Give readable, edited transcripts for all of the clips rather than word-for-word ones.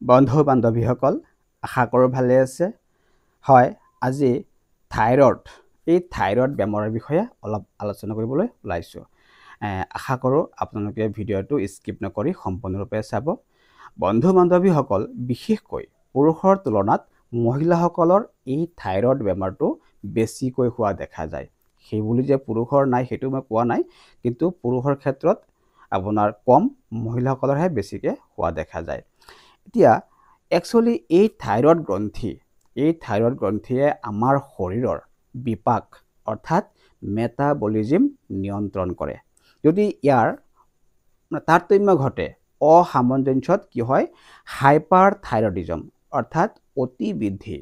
বন্ধু বান্ধৱীসকল আশা কৰোঁ ভালে আছে হয় আজি এই থাইৰয়ড বেমাৰৰ বিষয়ে অলপ আলোচনা কৰিবলৈ ওলাইছোঁ আশা কৰোঁ আপোনালোকে ভিডিঅ'টো স্কিপ নকৰি সম্পূৰ্ণৰূপে চাব বন্ধু বান্ধৱীসকল বিশেষকৈ পুৰুষৰ তুলনাত মহিলাসকলৰ এই থাইৰয়ড বেমাৰটো বেছিকৈ হোৱা দেখা যায় সেই বুলি যে পুৰুষৰ নাই সেইটো মই কোৱা নাই কিন্তু পুৰুষৰ ক্ষেত্ৰত আপোনাৰ কম মহিলাসকলৰহে বেছিকৈ হোৱা দেখা যায় এতিয়া একচুৱেলি এই থাইৰয়ড গ্ৰন্থিয়ে আমাৰ শৰীৰৰ বিপাক অৰ্থাৎ মেটাবলিজিম নিয়ন্ত্ৰণ কৰে যদি ইয়াৰ তাৰতম্য ঘটে অসামঞ্জস্যত কি হয় হাইপাৰথাইৰয়ডিজম অৰ্থাৎ অতি বৃদ্ধি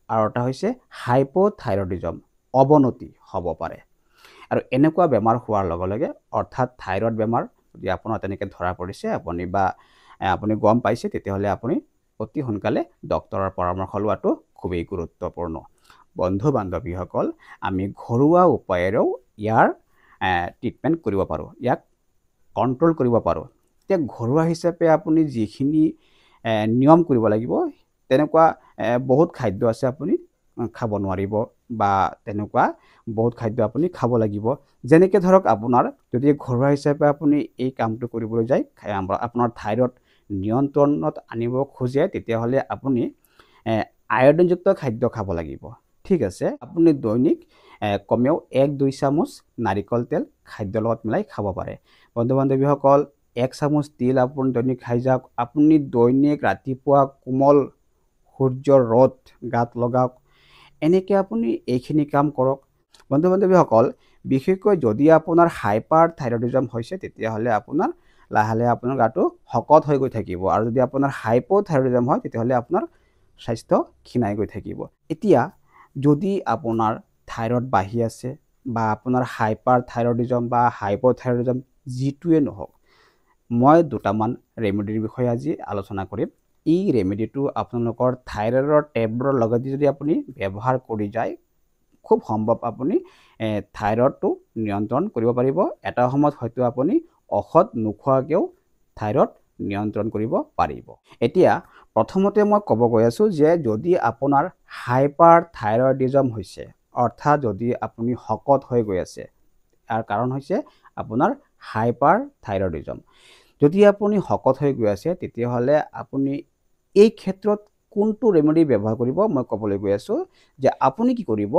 আৰু এটা হৈছে হাইপোথাইৰয়ডিজম অৱনতি হ'ব পাৰে আৰু এনেকুৱা বেমাৰ হোৱাৰ লগে লগে অৰ্থাৎ থাইৰয়ড বেমাৰ যদি আপোনাৰ তেনেকৈ ধৰা পৰিছে আপুনি গম পাইছে তেতিয়াহ'লে আপুনি অতি সোনকালে ডক্টৰৰ পৰামৰ্শ লোৱাটো খুবেই গুৰুত্বপূৰ্ণ বন্ধু বান্ধৱীসকল আমি ঘৰুৱা উপায়েৰেও ইয়াৰ ট্ৰিটমেণ্ট কৰিব পাৰোঁ ইয়াক কণ্ট্ৰল কৰিব পাৰোঁ এতিয়া ঘৰুৱা হিচাপে আপুনি যিখিনি নিয়ম কৰিব লাগিব তেনেকুৱা বহুত খাদ্য আছে আপুনি খাব নোৱাৰিব বা তেনেকুৱা বহুত খাদ্য আপুনি খাব লাগিব যেনেকৈ ধৰক আপোনাৰ যদি ঘৰুৱা হিচাপে আপুনি এই কামটো কৰিবলৈ যায় আপোনাৰ থাইৰয়ড নিয়ন্ত্ৰণত আনিব খোজে তেতিয়াহ'লে আপুনি আয়ডিনযুক্ত খাদ্য খাব লাগিব ঠিক আছে আপুনি দৈনিক কমেও 1-2 চামুচ নাৰিকল তেল খাদ্যৰ লগত মিলাই খাব পাৰে বন্ধু বান্ধৱীসকল 1 চামুচ তিল আপুনি দৈনিক খাই যাওক আপুনি দৈনিক ৰাতিপুৱা কোমল সূৰ্যৰ ৰ'দ গাত লগাওক এনেকৈ আপুনি এইখিনি কাম কৰক বন্ধু বান্ধৱীসকল বিশেষকৈ যদি আপোনাৰ হাইপাৰথাইৰয়ডিজম হৈছে তেতিয়াহ'লে আপোনাৰ লাহে লাহে আপোনাৰ গাটো শকত হৈ গৈ থাকিব আৰু যদি আপোনাৰ হাইপোথাইৰয়ডিজম হয় তেতিয়াহ'লে আপোনাৰ স্বাস্থ্য ক্ষীণাই গৈ থাকিব এতিয়া যদি আপোনাৰ থাইৰয়ড বাঢ়ি আছে বা আপোনাৰ হাইপাৰথাইৰয়ডিজম বা হাইপোথাইৰয়ডিজম যিটোৱে নহওক মই দুটামান ৰেমেডিৰ বিষয়ে আজি আলোচনা কৰিম এই ৰেমেডিটো আপোনালোকৰ থাইৰয়ডৰ টেবলেটৰ লগত যদি আপুনি ব্যৱহাৰ কৰি যায় খুব সম্ভৱ আপুনি থাইৰয়ডটো নিয়ন্ত্ৰণ কৰিব পাৰিব এটা সময়ত হয়তো আপুনি ঔষধ নোখোৱাকৈও থাইৰয়ড নিয়ন্ত্ৰণ কৰিব পাৰিব এতিয়া প্ৰথমতে মই ক'ব গৈ আছোঁ যে যদি আপোনাৰ হাইপাৰথাইৰয়ডিজম হৈছে অৰ্থাৎ যদি আপুনি শকত হৈ গৈ আছে ইয়াৰ কাৰণ হৈছে আপোনাৰ হাইপাৰথাইৰয়ডিজম যদি আপুনি শকত হৈ গৈ আছে তেতিয়াহ'লে আপুনি এই ক্ষেত্ৰত কোনটো ৰেমেডি ব্যৱহাৰ কৰিব মই ক'বলৈ গৈ আছোঁ যে আপুনি কি কৰিব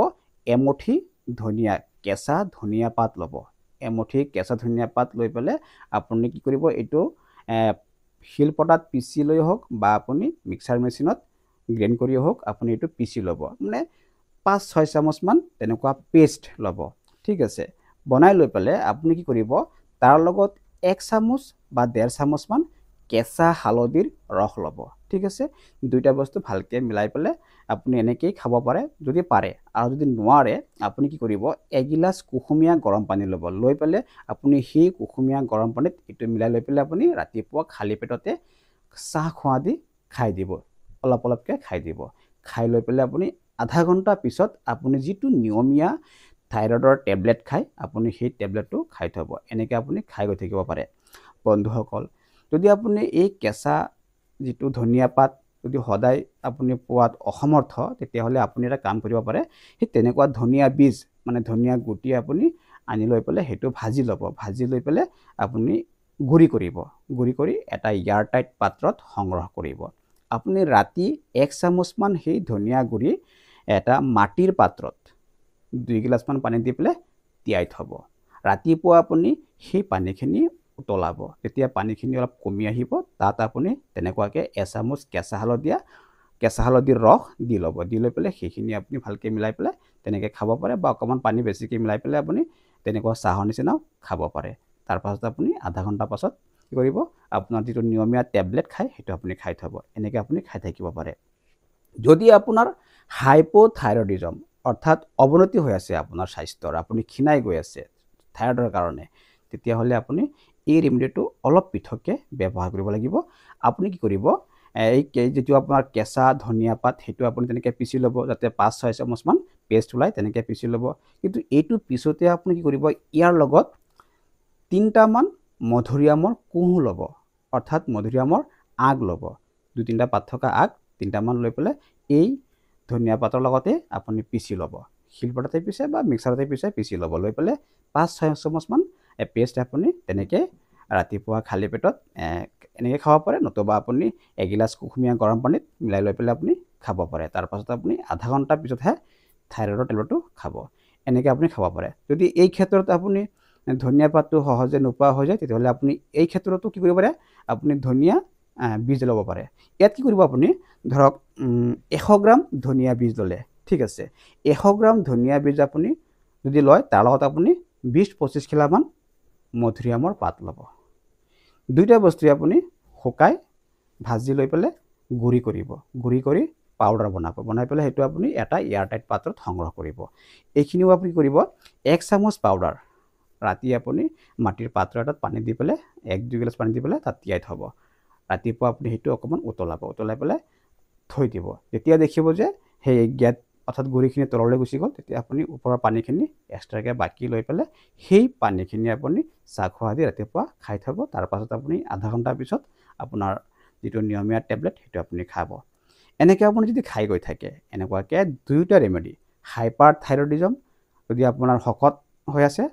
এমুঠি কেঁচা ধনিয়া পাত ল'ব এমুঠি কেঁচা ধনিয়া পাত লৈ পেলাই আপুনি কি কৰিব এইটো শিলপতাত পিচি লৈ হওক বা আপুনি মিক্সাৰ মেচিনত গ্ৰাইণ্ড কৰি হওক আপুনি এইটো পিচি ল'ব মানে 5-6 চামুচমান তেনেকুৱা পেষ্ট ল'ব ঠিক আছে বনাই লৈ পেলাই আপুনি কি কৰিব তাৰ লগত 1 চামুচ বা 1.5 চামুচমান কেঁচা হালধিৰ ৰস ল'ব ঠিক আছে দুইটা বস্তু ভালকৈ মিলাই পেলাই আপুনি এনেকৈয়ে খাব পাৰে যদি পাৰে আৰু যদি নোৱাৰে আপুনি কি কৰিব এগিলাচ কুহুমীয়া গৰম পানী ল'ব লৈ পেলাই আপুনি সেই কুহুমীয়া গৰম পানীত এইটো মিলাই লৈ পেলাই আপুনি ৰাতিপুৱা খালী পেটতে চাহ খোৱা দি খাই দিব অলপ অলপকৈ খাই দিব খাই লৈ পেলাই আপুনি আধা ঘণ্টা পিছত আপুনি যিটো নিয়মীয়া থাইৰয়ডৰ টেবলেট খায় আপুনি সেই টেবলেটটো খাই থ'ব এনেকৈ আপুনি খাই গৈ থাকিব পাৰে বন্ধুসকল যদি আপুনি এই কেঁচা যিটো ধনিয়া পাত যদি সদায় আপুনি পোৱাত অসমৰ্থ তেতিয়াহ'লে আপুনি এটা কাম কৰিব পাৰে সেই তেনেকুৱা ধনিয়া বীজ মানে ধনিয়া গুটি আপুনি আনি লৈ পেলাই সেইটো ভাজি ল'ব ভাজি লৈ পেলাই আপুনি গুড়ি কৰি এটা এয়াৰটাইট পাত্ৰত সংগ্ৰহ কৰিব আপুনি ৰাতি 1 চামুচমান সেই ধনিয়া গুড়ি এটা মাটিৰ পাত্ৰত 2 গিলাচমান পানী দি পেলাই তিয়াই থ'ব ৰাতিপুৱা আপুনি সেই পানীখিনি উতলাব তেতিয়া পানীখিনি অলপ কমি আহিব তাত আপুনি তেনেকুৱাকৈ 1 চামুচ কেঁচা হালধিৰ ৰস দি ল'ব দি লৈ পেলাই সেইখিনি আপুনি ভালকৈ মিলাই পেলাই তেনেকৈ খাব পাৰে বা অকণমান পানী বেছিকৈ মিলাই পেলাই আপুনি তেনেকুৱা চাহৰ নিচিনাও খাব পাৰে তাৰপাছত আপুনি আধা ঘণ্টা পাছত কি কৰিব আপোনাৰ যিটো নিয়মীয়া টেবলেট খায় সেইটো আপুনি খাই থ'ব এনেকৈ আপুনি খাই থাকিব পাৰে যদি আপোনাৰ হাইপোথাইৰয়ডিজম অৰ্থাৎ অৱনতি হৈ আছে আপোনাৰ স্বাস্থ্যৰ আপুনি ক্ষীণাই গৈ আছে থাইৰয়ডৰ কাৰণে তেতিয়াহ'লে আপুনি এই ৰেমেডিটো অলপ পৃথককৈ ব্যৱহাৰ কৰিব লাগিব আপুনি কি কৰিব এই যিটো আপোনাৰ কেঁচা ধনিয়া পাত সেইটো আপুনি তেনেকৈ পিচি ল'ব যাতে 5-6 চামুচমান পেষ্ট ওলায় তেনেকৈ পিচি ল'ব কিন্তু এইটো পিছতে আপুনি কি কৰিব ইয়াৰ লগত 3টামান মধুৰিআমৰ কুঁহ ল'ব অৰ্থাৎ মধুৰিআমৰ আগ ল'ব 2-3টা পাত থকা আগ 3টামান লৈ পেলাই এই ধনিয়া পাতৰ লগতে আপুনি পিচি ল'ব শিলপাতাতে পিছে বা মিক্সাৰতে পিচি ল'ব লৈ পেলাই 5-6 চামুচমান পেষ্ট আপুনি তেনেকৈ ৰাতিপুৱা খালী পেটত এনেকৈ খাব পাৰে নতুবা আপুনি এগিলাচ কুহুমীয়া গৰম পানীত মিলাই লৈ পেলাই আপুনি খাব পাৰে তাৰপাছত আপুনি আধা ঘণ্টাৰ পিছতহে থাইৰয়ডৰ টেবলেটটো খাব এনেকৈ আপুনি খাব পাৰে যদি এই ক্ষেত্ৰত আপুনি ধনিয়া পাতটো সহজে নোপোৱা হৈ যায় তেতিয়াহ'লে আপুনি এই ক্ষেত্ৰতো কি কৰিব পাৰে আপুনি ধনিয়া বীজ ল'ব পাৰে ইয়াত কি কৰিব আপুনি ধৰক 100 গ্ৰাম ধনিয়া বীজ ল'লে ঠিক আছে 100 গ্ৰাম ধনিয়া বীজ আপুনি যদি লয় তাৰ লগত আপুনি 20-25 খিলামান মধুৰিআমৰ পাত ল'ব দুইটা বস্তু আপুনি শুকাই ভাজি লৈ পেলাই গুড়ি কৰিব গুড়ি কৰি পাউডাৰ বনাই পেলাই হেতু আপুনি এটা এয়াৰটাইট পাত্ৰত সংগ্ৰহ কৰিব এইখিনিও আপুনি কৰিব 1 চামুচ পাউডাৰ ৰাতি আপুনি মাটিৰ পাত্ৰ এটাত পানী দি পেলাই 1-2 গিলাচ পানী দি পেলাই তাত তিয়াই থব ৰাতিপুৱা আপুনি হেতু অকমান উতলাই পেলাই থৈ দিব যেতিয়া দেখিব যে সেই গেট অৰ্থাৎ গুড়িখিনি তললৈ গুচি গ'ল তেতিয়া আপুনি ওপৰৰ পানীখিনি এক্সট্ৰাকে বাকি লৈ পেলাই সেই পানীখিনি আপুনি চাহ খোৱা দি ৰাতিপুৱা খাই থব তাৰ পাছত আপুনি আধা ঘণ্টাৰ পিছত আপোনাৰ যেটো নিয়মীয়া টেবলেট হেতু আপুনি খাব এনেকৈ আপুনি যদি খাই গৈ থাকে এনেকুৱাকৈ দুইটা ৰেমেডি হাইপাৰথাইৰয়ডিজম যদি আপোনাৰ শকত হৈ আছে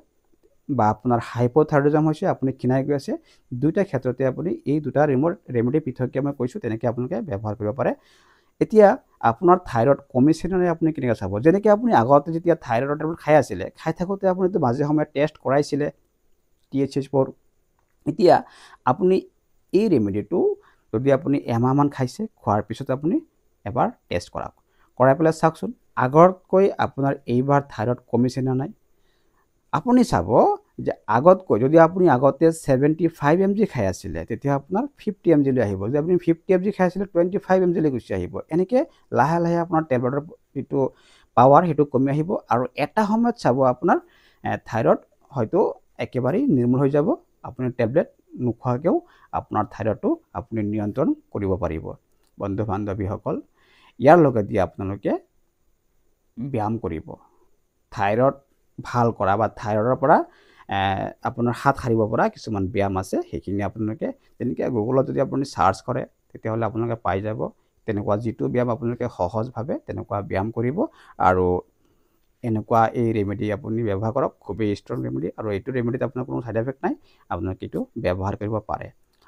বা আপোনাৰ হাইপোথাইৰয়ডিজম হৈছে আপুনি কিনাই গৈ আছে দুইটা ক্ষেত্ৰতে আপুনি এই দুটা ৰেমেডি পৃথককৈ মই কৈছো তেনেকৈ আপোনালোকে ব্যৱহাৰ কৰিব পাৰে এতিয়া আপোনাৰ থাইৰয়ড কমিছে নে আপুনি কেনেকৈ চাব যেনেকৈ আপুনি আগতে যেতিয়া থাইৰয়ডৰ টেবলেট খাই আছিলে খাই থাকোতে আপুনি তো মাজে সময়ে টেষ্ট কৰাইছিলে TSH4 এতিয়া আপুনি এই ৰেমেডিটো যদি আপুনি এমাহমান খাইছে খোৱাৰ পিছত আপুনি এবাৰ টেষ্ট কৰাই পেলাই চাওকচোন আগতকৈ আপোনাৰ এইবাৰ থাইৰয়ড কমিছে নে নাই আপুনি চাব যে আগতকৈ যদি আপুনি আগতে 75 mg খাই আছিল তেতিয়া আপোনাৰ 50 mg লৈ আহিব যদি আপুনি 50 mg খাই আছিল 25 mg লৈ গুচি আহিব এনেকৈ লাহে লাহে আপোনাৰ টেবলেটৰ যেটো পাৱাৰ হেতু কমি আহিব আৰু এটা সময়ত চাব আপোনাৰ থাইৰয়ড হয়তো একেবাৰে নিৰ্মূল হৈ যাব আপুনি টেবলেট নোখোৱাকেও আপোনাৰ থাইৰয়ডটো আপুনি নিয়ন্ত্ৰণ কৰিব পাৰিব বন্ধু বান্ধৱীসকল ইয়াৰ লগতে আপোনালোকে ব্যায়াম কৰিব থাইৰয়ড ভাল কৰা বা থাইৰয়ডৰ পৰা আপোনাৰ হাত সাৰিব পৰা কিছুমান ব্যায়াম আছে সেইখিনি আপোনালোকে তেনেকৈ গুগলত যদি আপুনি সাৰ্চ কৰে তেতিয়াহ'লে আপোনালোকে পাই যাব তেনেকুৱা যেটো ব্যায়াম আপোনালোকে সহজভাৱে তেনেকুৱা ব্যায়াম কৰিব আৰু এনেকুৱা এই ৰেমেডি আপুনি ব্যৱহাৰ কৰক খুবেই ষ্ট্ৰং ৰেমেডি আৰু এইটো ৰেমেডিত আপোনাৰ কোনো সাইড এফেক্ট নাই আপোনালোকে এইটো ব্যৱহাৰ কৰিব পাৰে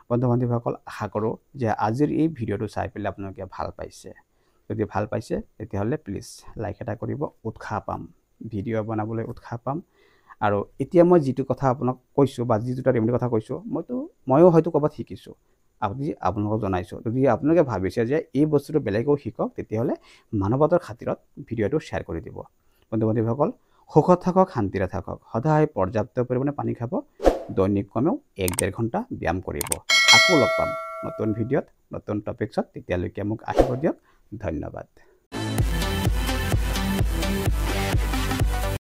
বন্ধু বান্ধৱীসকল আশা কৰোঁ যে আজিৰ এই ভিডিঅ'টো চাই পেলাই আপোনালোকে ভাল পাইছে যদি ভাল পাইছে তেতিয়াহ'লে প্লিজ লাইক এটা কৰিব উৎসাহ পাম ভিডিঅ' বনাবলৈ উৎসাহ পাম আৰু এতিয়া মই যেটো কথা আপোনাক কৈছো বা যেটো ৰেমেডি কথা কৈছো ময়ো হয়তো ক'বাত শিকিছো আপুনি আপোনালোকক জনাইছো যদি আপোনালোকে ভাবিছে যে এই বস্তুটো বেলেগও শিকক তেতিয়াহ'লে মানৱতাৰ খাতিৰত ভিডিঅ'টো শ্বেয়াৰ কৰি দিব বন্ধু বান্ধৱীসকল সুখত থাকক শান্তিৰে থাকক সদায় পৰ্যাপ্ত পৰিমাণে পানী খাব দৈনিক কমেও 1-1.5 ঘণ্টা ব্যায়াম কৰিব আকৌ লগ পাম নতুন ভিডিঅ'ত নতুন টপিকছত তেতিয়ালৈকে মোক আহিব দিয়ক ধন্যবাদ